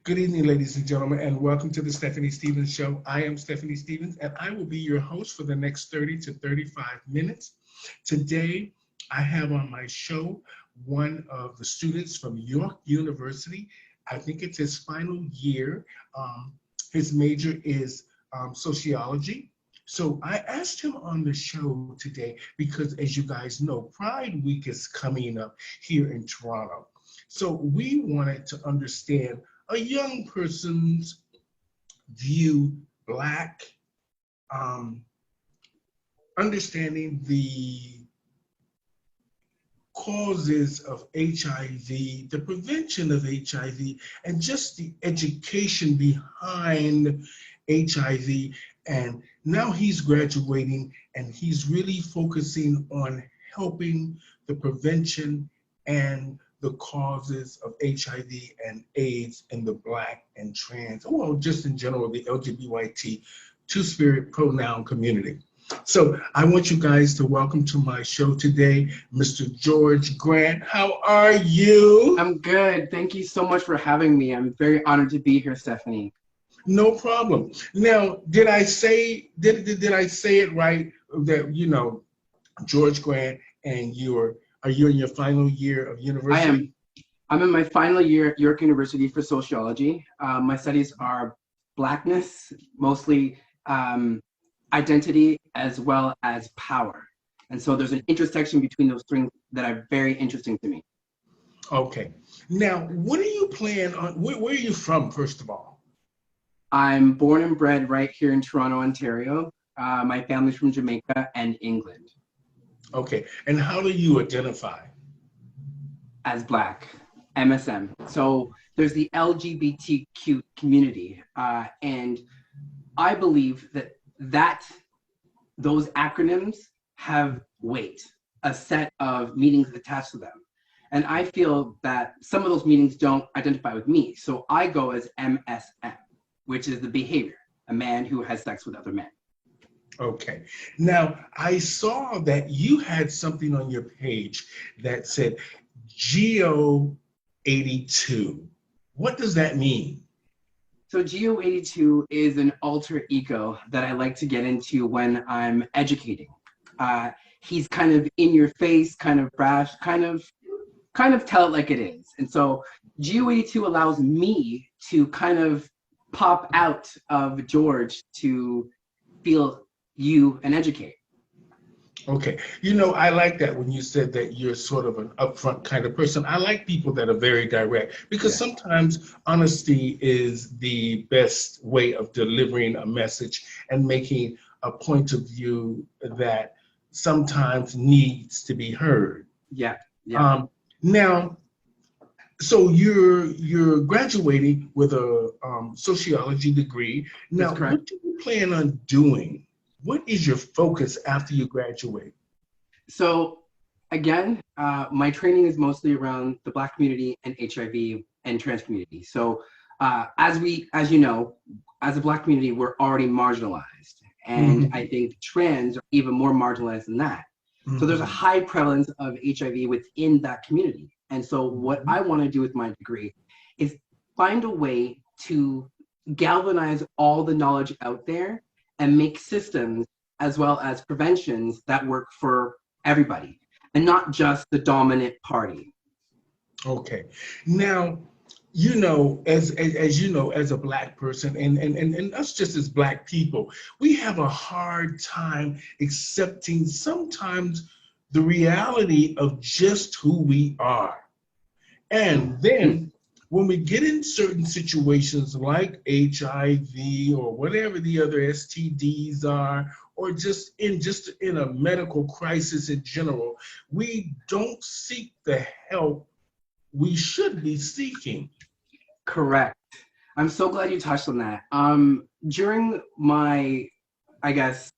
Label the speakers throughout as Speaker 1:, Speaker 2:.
Speaker 1: Good evening, ladies and gentlemen, and welcome to the Stephanie Stevens Show. I am Stephanie Stevens, and I will be your host for the next 30 to 35 minutes. Today, I have on my show one of the students from York University. I think it's his final year. His major is sociology. So I asked him on the show today because, as you guys know, Pride Week is coming up here in Toronto. So we wanted to understand a young person's view, Black, um, understanding the causes of HIV, the prevention of HIV, and just the education behind HIV. And now he's graduating and he's really focusing on helping the prevention and the causes of HIV and AIDS in the Black and trans, well, just in general, the LGBT two-spirit pronoun community. So I want you guys to welcome to my show today, Mr. George Grant. How are you?
Speaker 2: I'm good. Thank you so much for having me. I'm very honored to be here, Stephanie.
Speaker 1: No problem. Now, did I say it right that George Grant and are you in your final year of university?
Speaker 2: I am. I'm in my final year at York University for sociology. My studies are Blackness, mostly identity, as well as power. And so there's an intersection between those things that are very interesting to me.
Speaker 1: Okay. Now, what are you planning on? Where are you from, first of all?
Speaker 2: I'm born and bred right here in Toronto, Ontario. My family's from Jamaica and England.
Speaker 1: Okay. And how do you identify?
Speaker 2: As Black, MSM. So there's the LGBTQ community, and I believe that those acronyms have weight, a set of meanings attached to them. And I feel that some of those meanings don't identify with me. So I go as MSM, which is the behavior, a man who has sex with other men.
Speaker 1: Okay. Now, I saw that you had something on your page that said GO82. What does that mean?
Speaker 2: So GO82 is an alter ego that I like to get into when I'm educating. He's kind of in your face, kind of brash, kind of tell it like it is. And so GO82 allows me to kind of pop out of George to feel you and educate.
Speaker 1: Okay. I like that when you said that you're sort of an upfront kind of person. I like people that are very direct because sometimes honesty is the best way of delivering a message and making a point of view that sometimes needs to be heard.
Speaker 2: Yeah.
Speaker 1: Now, so you're graduating with a sociology degree. Now,
Speaker 2: That's correct.
Speaker 1: what do you plan on doing? What is your focus after you graduate?
Speaker 2: So again, my training is mostly around the Black community and HIV and trans community. So as you know, as a Black community, we're already marginalized. And I think trans are even more marginalized than that. So there's a high prevalence of HIV within that community. And so what I want to do with my degree is find a way to galvanize all the knowledge out there and make systems as well as preventions that work for everybody and not just the dominant party.
Speaker 1: Okay. Now, as you know, as a Black person and us just as Black people, we have a hard time accepting sometimes the reality of just who we are. And then when we get in certain situations like HIV or whatever the other STDs are, or just in a medical crisis in general, we don't seek the help we should be seeking.
Speaker 2: Correct. I'm so glad you touched on that. During my, I guess,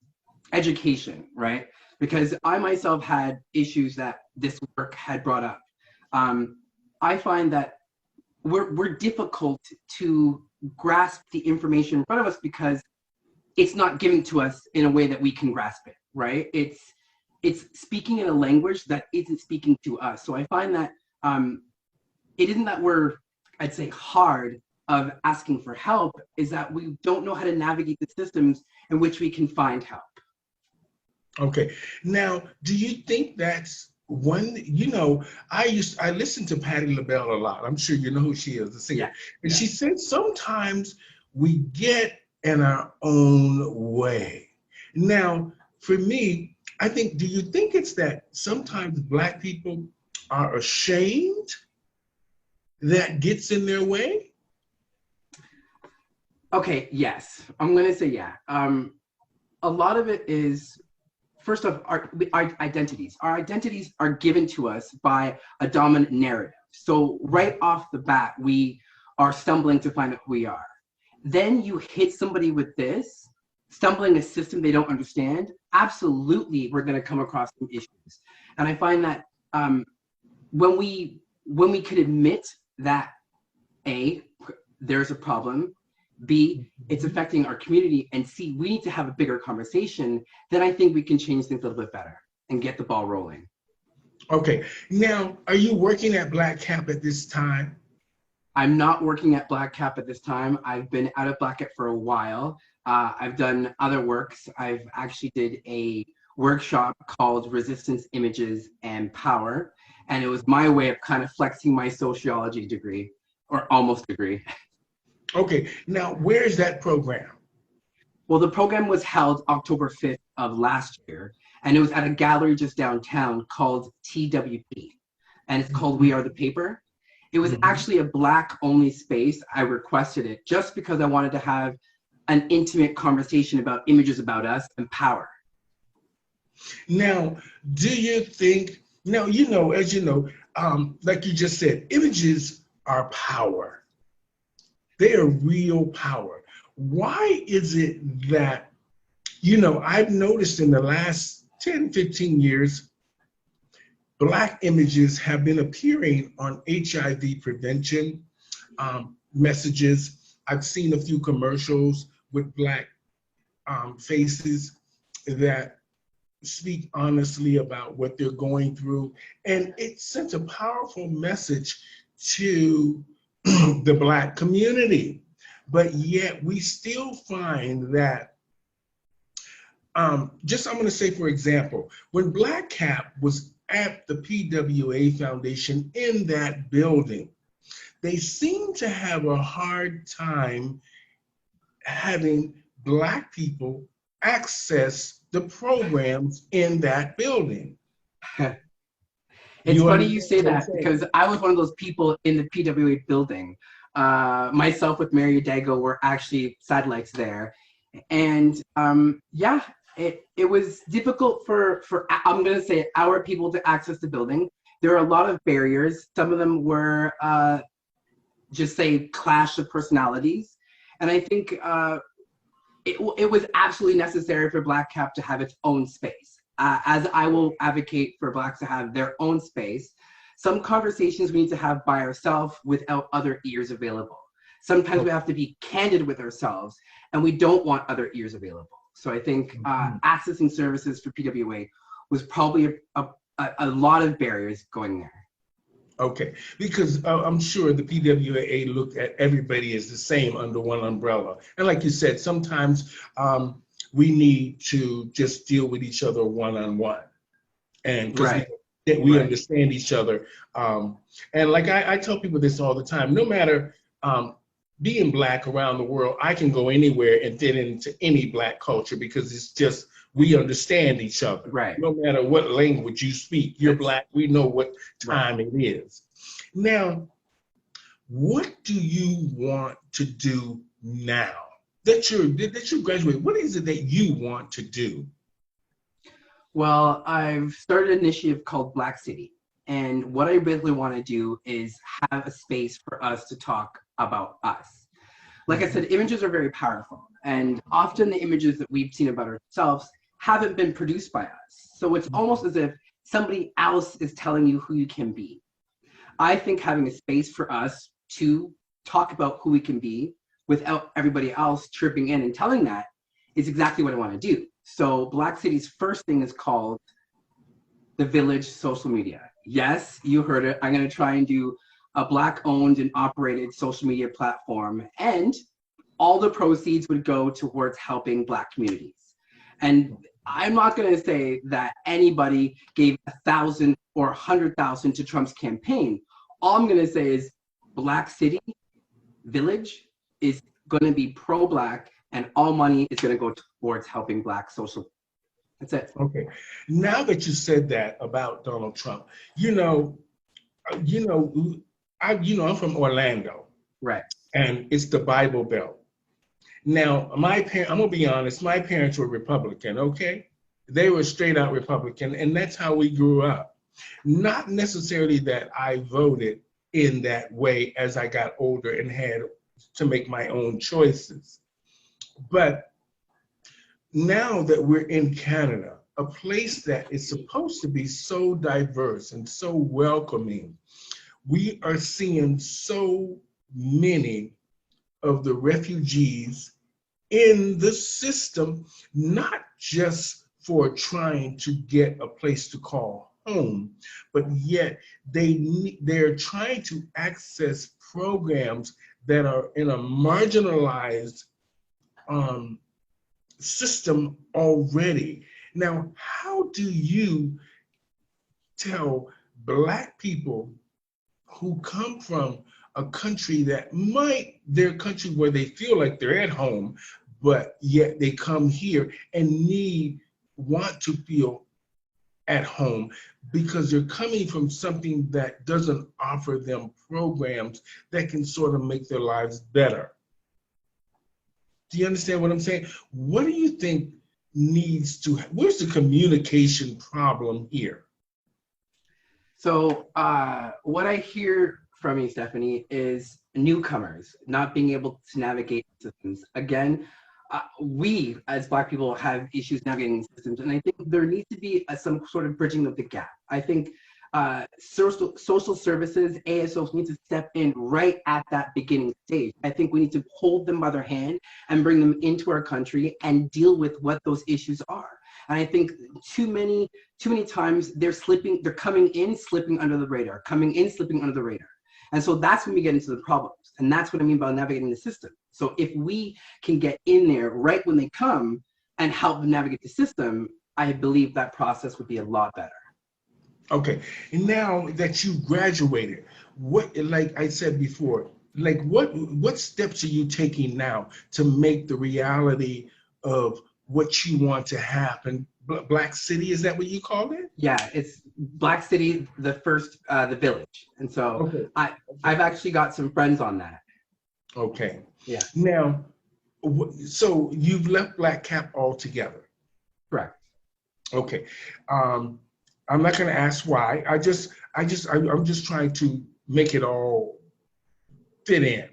Speaker 2: education, right? Because I myself had issues that this work had brought up. I find that we're difficult to grasp the information in front of us because it's not given to us in a way that we can grasp it, right? It's speaking in a language that isn't speaking to us. So I find that it isn't that we're, I'd say, hard, of asking for help is that we don't know how to navigate the systems in which we can find help.
Speaker 1: Okay. Now, do you think that's one, I listened to Patti LaBelle a lot. I'm sure you know who she is, the singer.
Speaker 2: Yeah.
Speaker 1: And
Speaker 2: Yeah.
Speaker 1: she said sometimes we get in our own way. Now, for me, I think, do you think it's that sometimes Black people are ashamed that gets in their way?
Speaker 2: Okay, yes. I'm going to say yeah. A lot of it is, first off, our identities. Our identities are given to us by a dominant narrative. So right off the bat, we are stumbling to find out who we are. Then you hit somebody with this, stumbling a system they don't understand. Absolutely, we're going to come across some issues. And I find that when we could admit that A, there's a problem, B, it's affecting our community, and C, we need to have a bigger conversation, then I think we can change things a little bit better and get the ball rolling.
Speaker 1: Okay. Now, are you working at Black Cap at this time?
Speaker 2: I'm not working at Black Cap at this time. I've been out of Black Cap for a while. I've done other works. I've actually did a workshop called Resistance, Images, and Power. And it was my way of kind of flexing my sociology degree, or almost degree.
Speaker 1: Okay. Now, where is that program?
Speaker 2: Well, the program was held October 5th of last year, and it was at a gallery just downtown called TWP. And it's called We Are the Paper. It was actually a Black-only space. I requested it just because I wanted to have an intimate conversation about images about us and power.
Speaker 1: Now, do you think, now, as you know, like you just said, images are power. They are real power. Why is it that, I've noticed in the last 10, 15 years, Black images have been appearing on HIV prevention messages. I've seen a few commercials with Black faces that speak honestly about what they're going through. And it sends a powerful message to the Black community. But yet we still find that, I'm going to say, for example, when Black Cap was at the PWA Foundation in that building, they seem to have a hard time having Black people access the programs in that building.
Speaker 2: It's funny you say that because I was one of those people in the PWA building. Myself with Mary Dago were actually satellites there. And yeah, it was difficult for I'm going to say, our people to access the building. There are a lot of barriers. Some of them were just say clash of personalities. And I think it was absolutely necessary for Black Cap to have its own space. As I will advocate for Blacks to have their own space, some conversations we need to have by ourselves without other ears available. Sometimes we have to be candid with ourselves, and we don't want other ears available. So I think accessing services for PWA was probably a lot of barriers going there.
Speaker 1: Okay, because I'm sure the PWA looked at everybody as the same under one umbrella. And like you said, sometimes we need to just deal with each other one-on-one. And because we understand each other. And like I tell people this all the time, no matter being Black around the world, I can go anywhere and fit into any Black culture because it's just, we understand each other.
Speaker 2: Right.
Speaker 1: No matter what language you speak, you're Black, we know what time it is. Now, what do you want to do now that you graduate? What is it that you want to do?
Speaker 2: Well, I've started an initiative called Black City. And what I really want to do is have a space for us to talk about us. Like I said, images are very powerful. And often the images that we've seen about ourselves haven't been produced by us. So it's almost as if somebody else is telling you who you can be. I think having a space for us to talk about who we can be without everybody else chirping in and telling that is exactly what I want to do. So Black City's first thing is called the Village Social Media. Yes, you heard it. I'm going to try and do a Black owned and operated social media platform, and all the proceeds would go towards helping Black communities. And I'm not going to say that anybody gave 1,000 or 100,000 to Trump's campaign. All I'm going to say is Black City Village is going to be pro-Black, and all money is going to go towards helping Black social. That's it.
Speaker 1: Okay. Now that you said that about Donald Trump, I'm from Orlando.
Speaker 2: Right.
Speaker 1: And it's the Bible Belt. Now, I'm gonna be honest, my parents were Republican, okay? They were straight out Republican, and that's how we grew up. Not necessarily that I voted in that way as I got older and had to make my own choices. But now that we're in Canada, a place that is supposed to be so diverse and so welcoming, we are seeing so many of the refugees in the system, not just for trying to get a place to call home, but yet they're trying to access programs that are in a marginalized system already. Now, how do you tell Black people who come from a country that their country where they feel like they're at home, but yet they come here and want to feel at home because they're coming from something that doesn't offer them programs that can sort of make their lives better? Do you understand what I'm saying? What do you think where's the communication problem here?
Speaker 2: So what I hear from you, Stephanie, is newcomers not being able to navigate systems. Again, we as Black people have issues navigating systems, and I think there needs to be some sort of bridging of the gap. I think social services, ASOs need to step in right at that beginning stage. I think we need to hold them by their hand and bring them into our country and deal with what those issues are. And I think too many times they're coming in, slipping under the radar, And so that's when we get into the problems. And that's what I mean by navigating the system. So if we can get in there right when they come and help them navigate the system, I believe that process would be a lot better.
Speaker 1: Okay, and now that you graduated, like I said before, what steps are you taking now to make the reality of what you want to happen? Black City, is that what you call it?
Speaker 2: Yeah, it's Black City, the village. And so okay. I've actually got some friends on that.
Speaker 1: Okay.
Speaker 2: Yeah.
Speaker 1: Now, so you've left Black Cap altogether?
Speaker 2: Correct. Okay.
Speaker 1: I'm not going to ask why. I'm just trying to make it all fit in,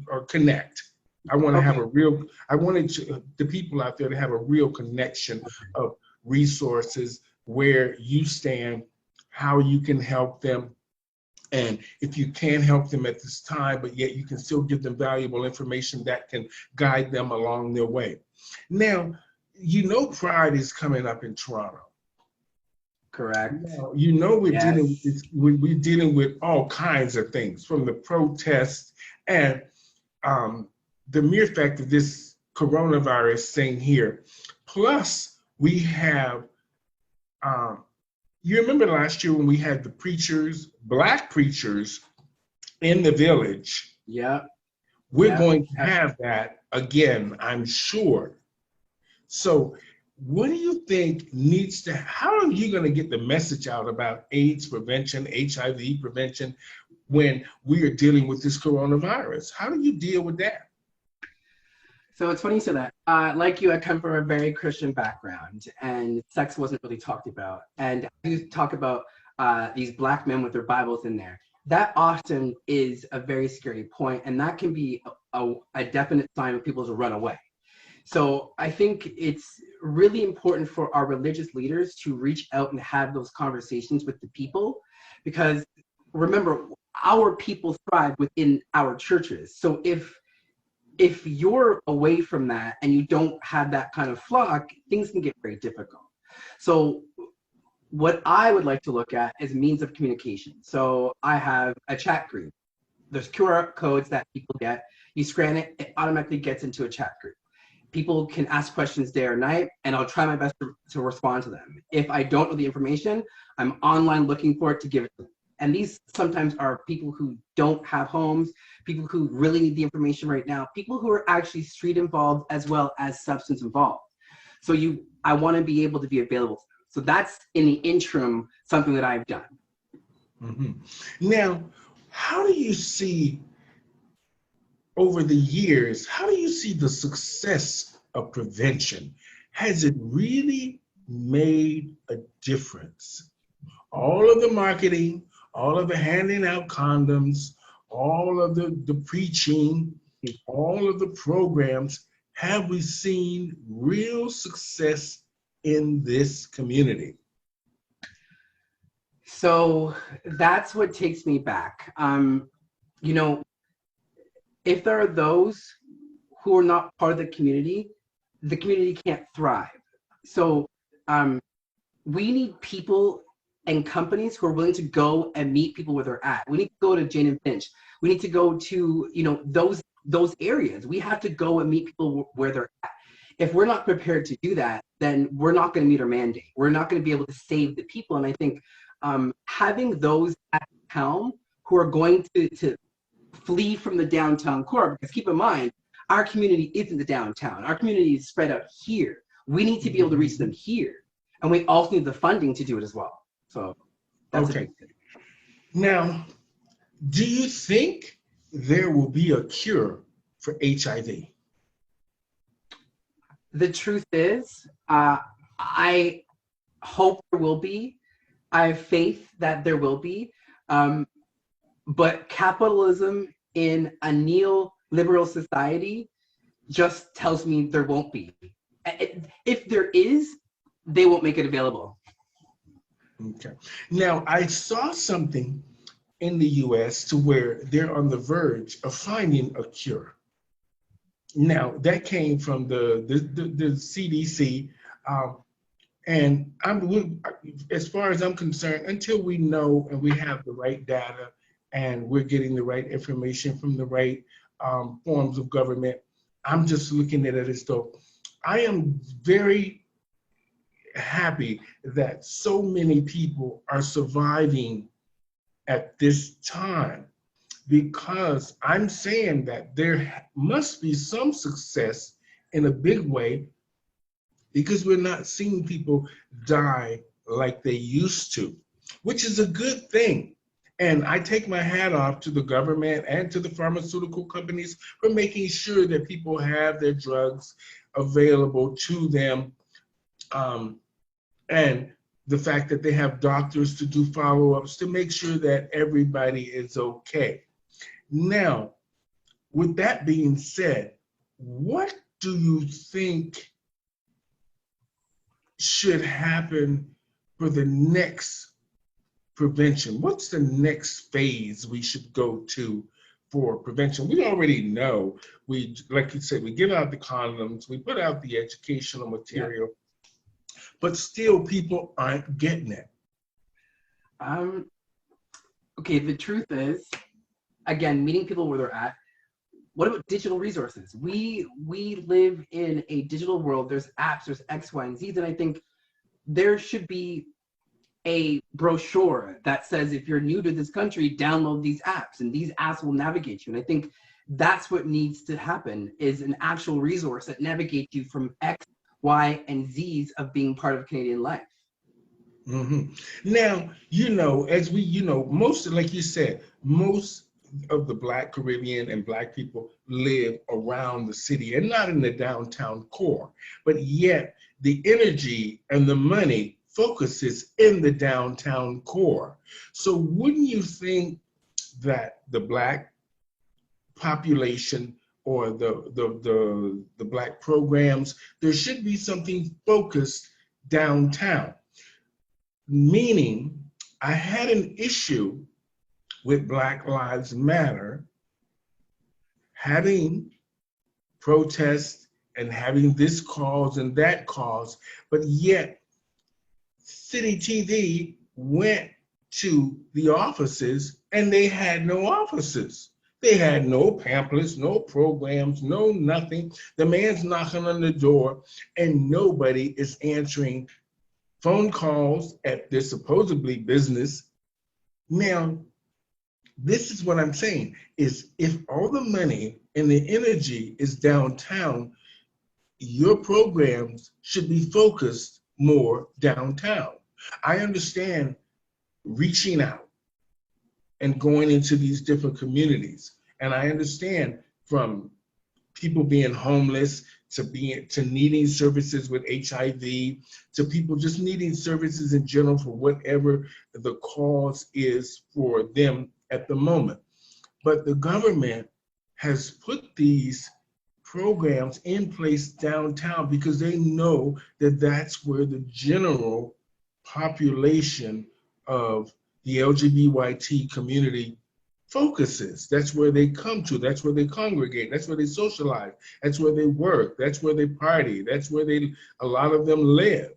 Speaker 1: or connect. I want to I wanted the people out there to have a real connection of resources, where you stand, how you can help them, and if you can't help them at this time, but yet you can still give them valuable information that can guide them along their way. Now, Pride is coming up in Toronto.
Speaker 2: Correct.
Speaker 1: Now, we're dealing with all kinds of things, from the protests and the mere fact of this coronavirus thing here. Plus, we have, you remember last year when we had the Black preachers in the village?
Speaker 2: Yeah.
Speaker 1: We're going to have that again, I'm sure. So what do you think how are you going to get the message out about AIDS prevention, HIV prevention, when we are dealing with this coronavirus? How do you deal with that?
Speaker 2: So it's funny you say that. Like you, I come from a very Christian background, and sex wasn't really talked about. And you talk about these Black men with their Bibles in there. That often is a very scary point, and that can be a definite sign of people to run away. So I think it's really important for our religious leaders to reach out and have those conversations with the people, because remember, our people thrive within our churches. So if you're away from that and you don't have that kind of flock, things can get very difficult. So what I would like to look at is means of communication. So I have a chat group. There's QR codes that people get. You scan it, it automatically gets into a chat group. People can ask questions day or night, and I'll try my best to respond to them. If I don't know the information, I'm online looking for it to give it to them. And these sometimes are people who don't have homes, people who really need the information right now, people who are actually street involved as well as substance involved. So I want to be able to be available to them. So that's in the interim something that I've done.
Speaker 1: Mm-hmm. Now, how do you see over the years, how do you see the success of prevention? Has it really made a difference? All of the marketing, all of the handing out condoms, all of the preaching, all of the programs, have we seen real success in this community?
Speaker 2: So that's what takes me back. You know, if there are those who are not part of the community can't thrive. So we need people and companies who are willing to go and meet people where they're at. We need to go to Jane and Finch. We need to go to, you know, those areas. We have to go and meet people where they're at. If we're not prepared to do that, then we're not going to meet our mandate. We're not going to be able to save the people. And I think having those at the helm who are going to flee from the downtown core, because keep in mind, our community isn't the downtown. Our community is spread out here. We need to be able to reach them here. And we also need the funding to do it as well. So that's
Speaker 1: okay. Now, do you think there will be a cure for HIV?
Speaker 2: The truth is, I hope there will be. I have faith that there will be. But capitalism in a neoliberal society just tells me there won't be. If there is, they won't make it available.
Speaker 1: Okay. Now, I saw something in the US to where they're on the verge of finding a cure. Now, that came from the CDC. And as far as I'm concerned, until we know and we have the right data and we're getting the right information from the right forms of government, I'm just looking at it as though I am very happy that so many people are surviving at this time, because I'm saying that there must be some success in a big way, because we're not seeing people die like they used to, which is a good thing. And I take my hat off to the government and to the pharmaceutical companies for making sure that people have their drugs available to them. And the fact that they have doctors to do follow-ups to make sure that everybody is okay. Now, with that being said, what do you think should happen for the next prevention? What's the next phase we should go to for prevention? We already know, like you said, we give out the condoms, we put out the educational material, but still people aren't getting it.
Speaker 2: Okay, the truth is, again, meeting people where they're at. What about digital resources? We live in a digital world. There's apps, there's X, Y, and Z, and I think there should be a brochure that says, if you're new to this country, download these apps, and these apps will navigate you. And I think that's what needs to happen, is an actual resource that navigates you from X, Y, and Z's of being part of Canadian life.
Speaker 1: Mm-hmm. Now, as we, most, like you said, most of the Black Caribbean and Black people live around the city and not in the downtown core, but yet the energy and the money focuses in the downtown core. So wouldn't you think that the Black population or the Black programs, there should be something focused downtown? Meaning, I had an issue with Black Lives Matter having protests and having this cause and that cause, but yet City TV went to the offices and they had no offices. They had no pamphlets, no programs, no nothing. The man's knocking on the door and nobody is answering phone calls at their supposedly business. Now, this is what I'm saying, is if all the money and the energy is downtown, your programs should be focused more downtown. I understand reaching out and going into these different communities. And I understand from people being homeless to needing services with HIV, to people just needing services in general for whatever the cause is for them at the moment. But the government has put these programs in place downtown because they know that that's where the general population of the LGBT community focuses. That's where they come to. That's where they congregate. That's where they socialize. That's where they work. That's where they party. That's where a lot of them live.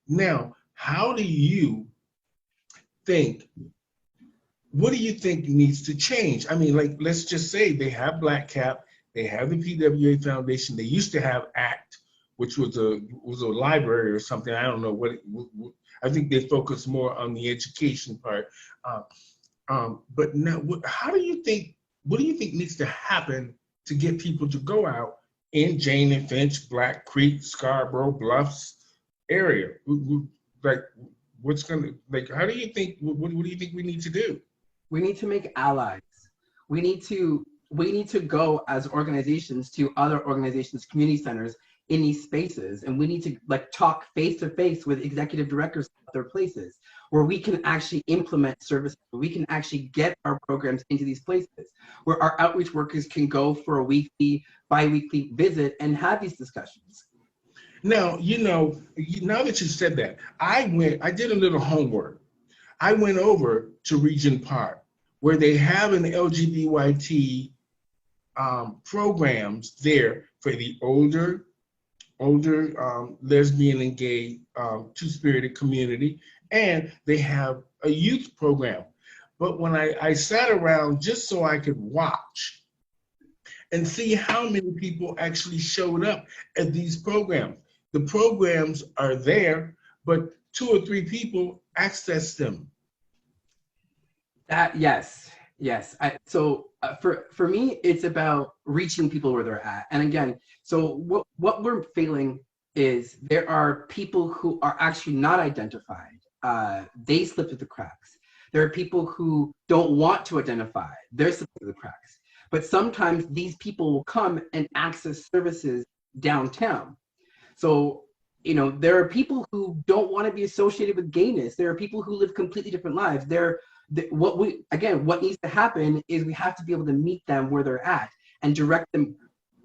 Speaker 1: Now, what do you think needs to change? I mean, like, let's just say they have Black Cap, they have the PWA Foundation. They used to have ACT, which was a library or something. I don't know what I think they focus more on the education part. But now, what do you think needs to happen to get people to go out in Jane and Finch, Black Creek, Scarborough, Bluffs area? Like, how do you think, what do you think we need to do?
Speaker 2: We need to make allies. We need to go as organizations to other organizations, community centers in these spaces, and we need to talk face to face with executive directors of their places where we can actually implement services, where we can actually get our programs into these places, where our outreach workers can go for a weekly, bi-weekly visit and have these discussions.
Speaker 1: Now, now that you said that, I did a little homework. I went over to Regent Park where they have an LGBT programs there for the older lesbian and gay two-spirited community, and they have a youth program. But when I sat around just so I could watch and see how many people actually showed up at these programs. The programs are there, but 2 or 3 people access them.
Speaker 2: Yes. For me, it's about reaching people where they're at. And again, so what we're feeling is there are people who are actually not identified. They slip through the cracks. There are people who don't want to identify. They're slipping through the cracks. But sometimes these people will come and access services downtown. So, there are people who don't want to be associated with gayness. There are people who live completely different lives. What needs to happen is we have to be able to meet them where they're at and direct them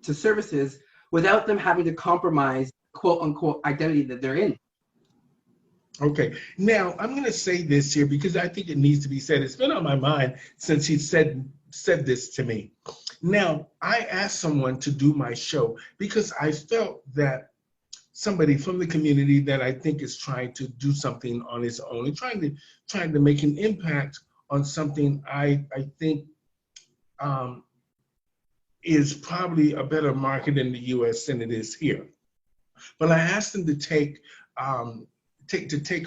Speaker 2: to services without them having to compromise quote unquote identity that they're in.
Speaker 1: Okay, now I'm going to say this here because I think it needs to be said. It's been on my mind since he said this to me. Now, I asked someone to do my show because I felt that somebody from the community that I think is trying to do something on his own and trying to make an impact on something I think is probably a better market in the U.S. than it is here. But I asked him to take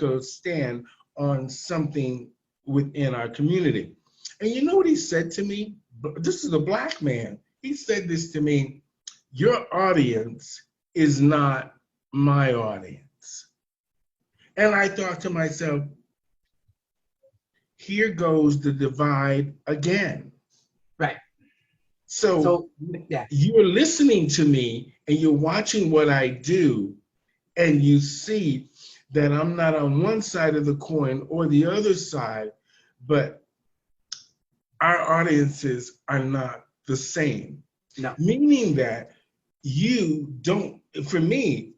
Speaker 1: a stand on something within our community. And you know what he said to me? This is a Black man. He said this to me: your audience is not my audience. And I thought to myself, here goes the divide again.
Speaker 2: Right.
Speaker 1: So yeah. You're listening to me and you're watching what I do, and you see that I'm not on one side of the coin or the other side, but our audiences are not the same.
Speaker 2: No.
Speaker 1: Meaning that you don't, for me,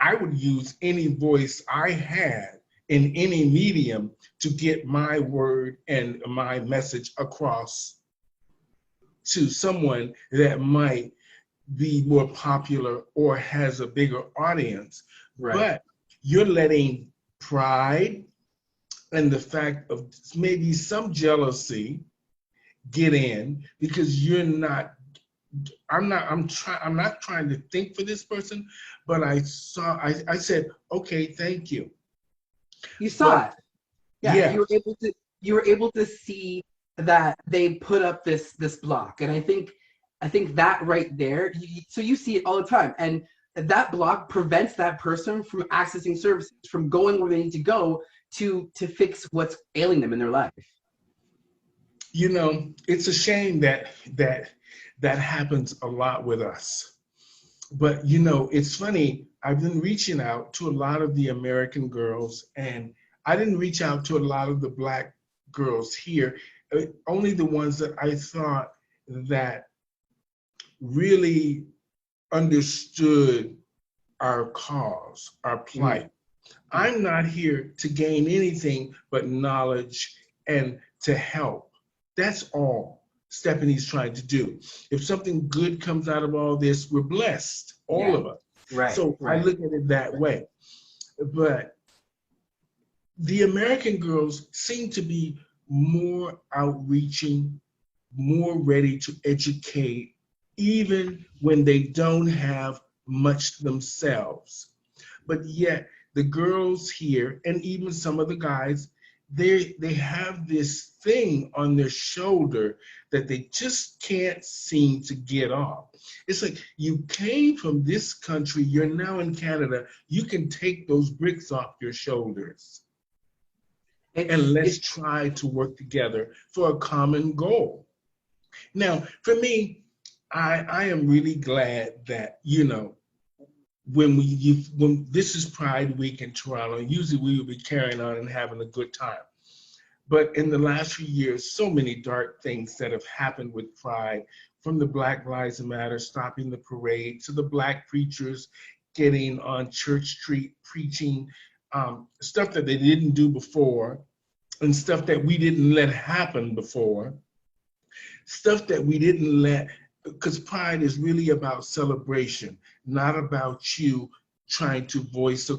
Speaker 1: I would use any voice I had in any medium to get my word and my message across to someone that might be more popular or has a bigger audience. Right. But you're letting pride and the fact of maybe some jealousy get in because you're not. I'm not trying to think for this person, but I said, okay, thank you.
Speaker 2: You saw it. Yeah,
Speaker 1: Yeah.
Speaker 2: you were able to see that they put up this block. And I think that right there, so you see it all the time. And that block prevents that person from accessing services, from going where they need to go to fix what's ailing them in their life.
Speaker 1: You know, it's a shame that happens a lot with us. But you know, it's funny. I've been reaching out to a lot of the American girls, and I didn't reach out to a lot of the Black girls here. Only the ones that I thought that really understood our cause, our plight. I'm not here to gain anything but knowledge and to help. That's all Stephanie's trying to do. If something good comes out of all this, we're blessed, all of us.
Speaker 2: Right.
Speaker 1: So
Speaker 2: right.
Speaker 1: I look at it that way. But the American girls seem to be more outreaching, more ready to educate, even when they don't have much themselves. But yet the girls here, and even some of the guys, they have this thing on their shoulder that they just can't seem to get off. It's like, you came from this country, you're now in Canada, you can take those bricks off your shoulders. And let's try to work together for a common goal. Now, for me, I am really glad that, you know, when this is Pride Week in Toronto, usually we will be carrying on and having a good time. But in the last few years, so many dark things that have happened with Pride, from the Black Lives Matter stopping the parade to the Black preachers getting on Church Street preaching stuff that they didn't do before, and stuff that we didn't let happen before, stuff that we didn't let, because Pride is really about celebration, not about you trying to voice a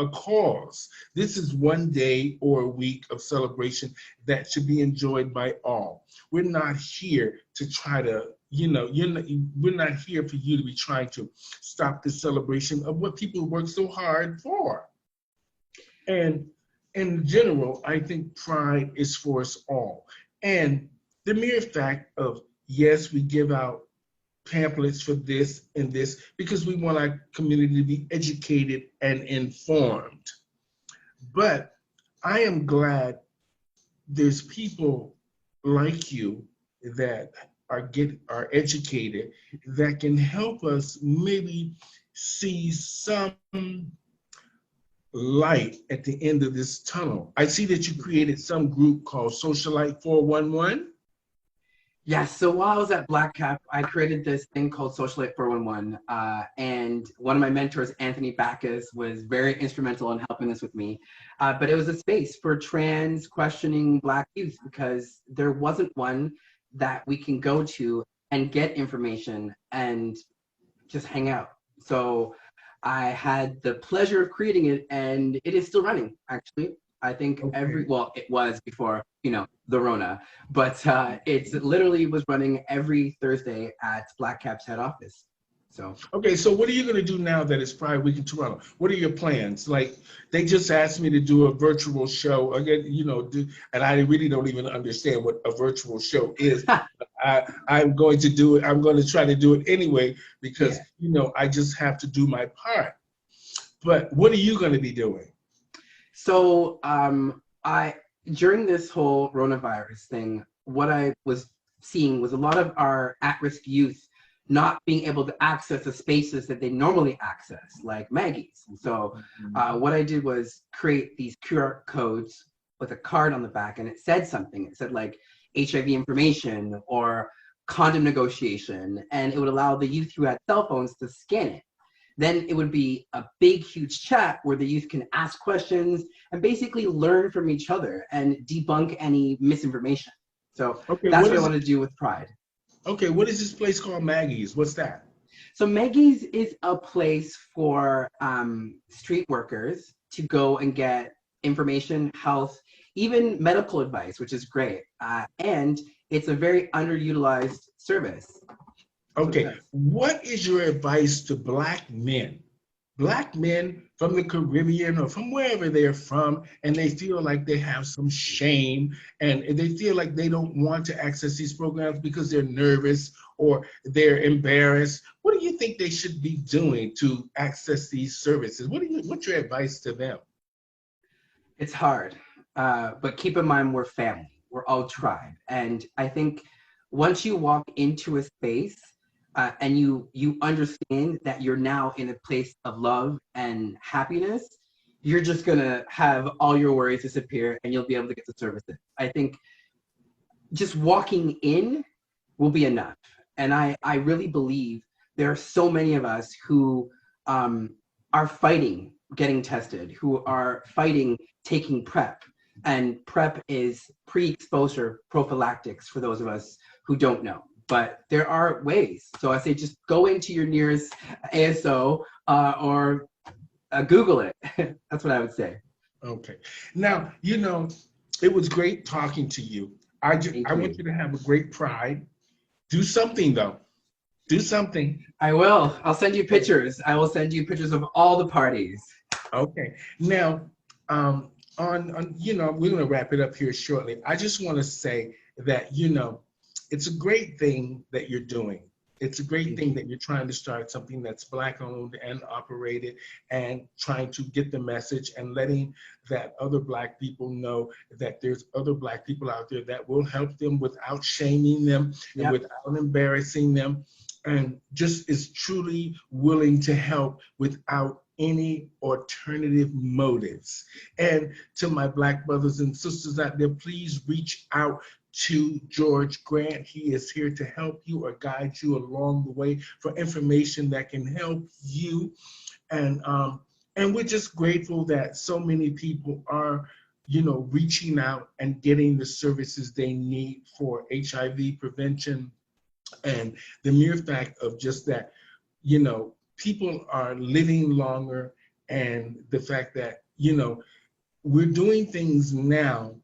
Speaker 1: cause. This is one day or a week of celebration that should be enjoyed by all. We're not here to try to, you know, we're not here for you to be trying to stop the celebration of what people work so hard for. And in general, I think Pride is for us all. And the mere fact of, yes, we give out pamphlets for this and this because we want our community to be educated and informed. But I am glad there's people like you that are educated that can help us maybe see some light at the end of this tunnel. I see that you created some group called Socialite 411.
Speaker 2: Yes, so while I was at Black Cap, I created this thing called Socialite 411, and one of my mentors, Anthony Backus, was very instrumental in helping this with me. But it was a space for trans questioning Black youth because there wasn't one that we can go to and get information and just hang out. So I had the pleasure of creating it, and it is still running, actually. I think it was before, you know, the Rona, but it's literally was running every Thursday at Black Cap's head office. So
Speaker 1: okay, so what are you going to do now that it's Pride Week in Toronto? What are your plans? Like, they just asked me to do a virtual show again, you know, and I really don't even understand what a virtual show is. I'm going to do it. I'm going to try to do it anyway because you know, I just have to do my part. But what are you going to be doing?
Speaker 2: So during this whole coronavirus thing, what I was seeing was a lot of our at-risk youth not being able to access the spaces that they normally access, like Maggie's. So what I did was create these QR codes with a card on the back, and it said something. It said like HIV information or condom negotiation, and it would allow the youth who had cell phones to scan it. Then it would be a big, huge chat where the youth can ask questions and basically learn from each other and debunk any misinformation. So that's what I want to do with Pride.
Speaker 1: Okay, what is this place called Maggie's? What's that?
Speaker 2: So Maggie's is a place for street workers to go and get information, health, even medical advice, which is great. And it's a very underutilized service.
Speaker 1: Okay, what is your advice to Black men? Black men from the Caribbean or from wherever they're from, and they feel like they have some shame and they feel like they don't want to access these programs because they're nervous or they're embarrassed. What do you think they should be doing to access these services? What's your advice to them?
Speaker 2: It's hard, but keep in mind we're family. We're all tribe, and I think once you walk into a space and you understand that you're now in a place of love and happiness, you're just gonna have all your worries disappear, and you'll be able to get the services. I think just walking in will be enough, and I really believe there are so many of us who are fighting getting tested, who are fighting taking PrEP. And PrEP is pre-exposure prophylactics for those of us who don't know. But there are ways. So I say just go into your nearest ASO or Google it. That's what I would say.
Speaker 1: Okay. Now, it was great talking to you. I want you to have a great Pride. Do something, though. Do something.
Speaker 2: I will. I'll send you pictures. I will send you pictures of all the parties.
Speaker 1: Okay. Now, we're going to wrap it up here shortly. I just want to say that, it's a great thing that you're doing. It's a great thing that you're trying to start something that's Black owned and operated and trying to get the message and letting that other Black people know that there's other Black people out there that will help them without shaming them and without embarrassing them, and just is truly willing to help without any alternative motives. And to my Black brothers and sisters out there, please reach out to George Grant. He is here to help you or guide you along the way for information that can help you. And we're just grateful that so many people are, reaching out and getting the services they need for HIV prevention. And the mere fact of just that, people are living longer, and the fact that, we're doing things now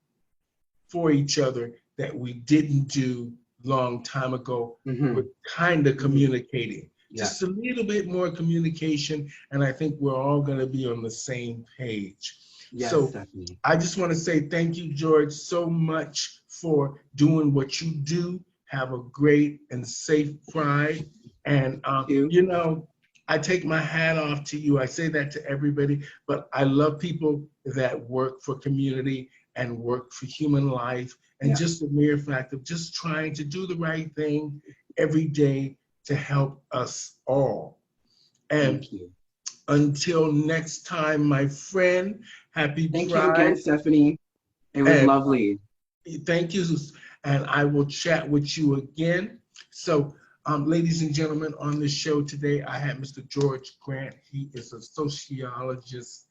Speaker 1: for each other that we didn't do long time ago. We're kind of communicating, just a little bit more communication, and I think we're all going to be on the same page.
Speaker 2: Yes,
Speaker 1: so
Speaker 2: definitely.
Speaker 1: I just want to say thank you, George, so much for doing what you do. Have a great and safe Pride. And, I take my hat off to you. I say that to everybody, but I love people that work for community and work for human life. And just the mere fact of just trying to do the right thing every day to help us all. And
Speaker 2: Thank you.
Speaker 1: Until next time, my friend, happy Pride.
Speaker 2: Thank you again, Stephanie. It was lovely.
Speaker 1: Thank you. And I will chat with you again. So, ladies and gentlemen, on the show today, I have Mr. George Grant. He is a sociologist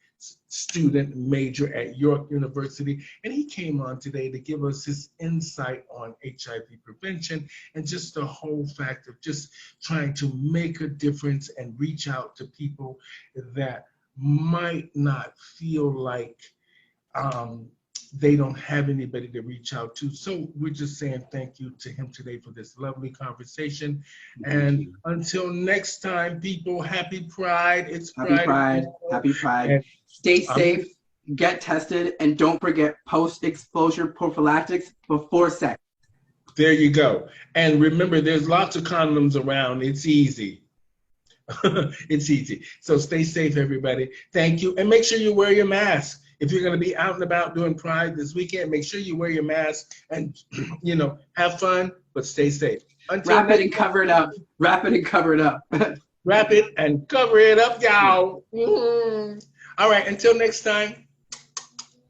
Speaker 1: student major at York University, and he came on today to give us his insight on HIV prevention and just the whole fact of just trying to make a difference and reach out to people that might not feel like they don't have anybody to reach out to. So we're just saying thank you to him today for this lovely conversation. And until next time, people, happy Pride. It's
Speaker 2: Happy Pride. Happy Pride. And stay safe, get tested, and don't forget post-exposure prophylactics before sex.
Speaker 1: There you go. And remember, there's lots of condoms around. It's easy. It's easy. So stay safe, everybody. Thank you. And make sure you wear your mask. If you're going to be out and about doing Pride this weekend, make sure you wear your mask and, have fun, but stay safe.
Speaker 2: Wrap it and cover it up. Wrap it and cover it up.
Speaker 1: Wrap it and cover it up, y'all. All right, until next time.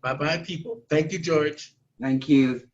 Speaker 1: Bye-bye, people. Thank you, George.
Speaker 2: Thank you.